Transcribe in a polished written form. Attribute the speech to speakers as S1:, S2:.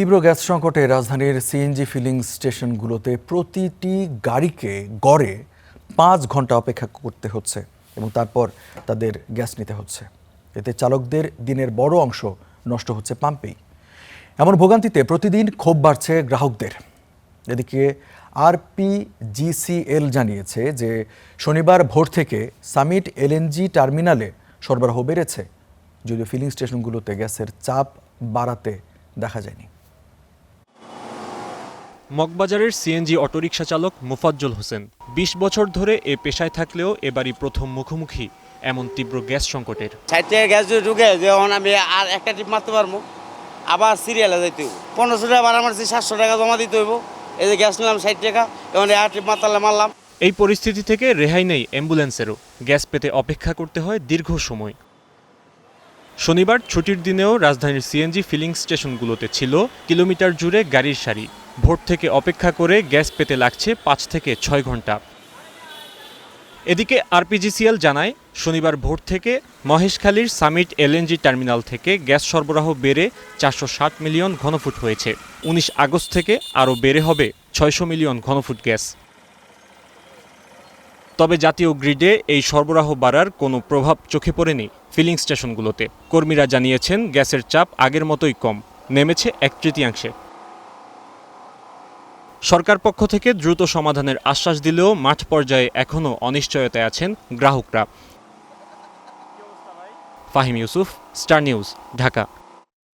S1: তীব্র গ্যাস সংকটে রাজধানীর সিএনজি ফিলিং স্টেশনগুলোতে প্রতিটি গাড়িকে গড়ে 5 ঘন্টা অপেক্ষা করতে হচ্ছে এবং তারপর তাদের গ্যাস নিতে হচ্ছে। এতে চালকদের দিনের বড় অংশ নষ্ট হচ্ছে পাম্পেই। এমন ভোগান্তিতে প্রতিদিন ক্ষোভ বাড়ছে গ্রাহকদের। এদিকে আরপিজিসিএল জানিয়েছে যে শনিবার ভোর থেকে সামিট এলএনজি টার্মিনালে সরবরাহ বেড়েছে, যদিও ফিলিং স্টেশনগুলোতে গ্যাসের চাপ বাড়াতে দেখা যায়নি।
S2: মগবাজারের সিএনজি অটোরিকশা চালক মোফাজ্জল হোসেন ২০ বছর ধরে এ পেশায় থাকলেও এবারই প্রথম মুখোমুখি এমন তীব্র গ্যাস সংকটের।
S3: ৬০ টাকা গ্যাস যদি ঢুকে যখন আমি আর একটা টিপ মারতে পারবো, আবার সিরিয়ালে যাইতে হইব। ১৫০০ টাকা ভাড়া মারছি, ৭০০ টাকা জমা দিতে হইব। এই যে গ্যাস নিলাম ৬০ টাকা, এখন আর টিপ মারলাম।
S2: এই পরিস্থিতি থেকে রেহাই নেই অ্যাম্বুলেন্সেরও। গ্যাস পেতে অপেক্ষা করতে হয় দীর্ঘ সময়। শনিবার ছুটির দিনেও রাজধানীর সিএনজি ফিলিং স্টেশনগুলোতে ছিল কিলোমিটার জুড়ে গাড়ির সারি। ভোর থেকে অপেক্ষা করে গ্যাস পেতে লাগছে ৫ থেকে ৬ ঘন্টা। এদিকে আরপিজিসিএল জানায়, শনিবার ভোর থেকে মহেশখালীর সামিট এলএনজি টার্মিনাল থেকে গ্যাস সরবরাহ বেড়ে ৪৬০ মিলিয়ন ঘনফুট হয়েছে। ১৯ আগস্ট থেকে আরও বেড়ে হবে ৬০০ মিলিয়ন ঘনফুট গ্যাস। তবে জাতীয় গ্রিডে এই সরবরাহ বাড়ার কোনো প্রভাব চোখে পড়েনি ফিলিং স্টেশনগুলোতে। কর্মীরা জানিয়েছেন, গ্যাসের চাপ আগের মতোই কম, নেমেছে ১/৩। সরকার পক্ষ থেকে দ্রুত সমাধানের আশ্বাস দিলেও মাঠ পর্যায়ে এখনও অনিশ্চয়তায় আছেন গ্রাহকরা। Fahim Yusuf, star news, Dhaka.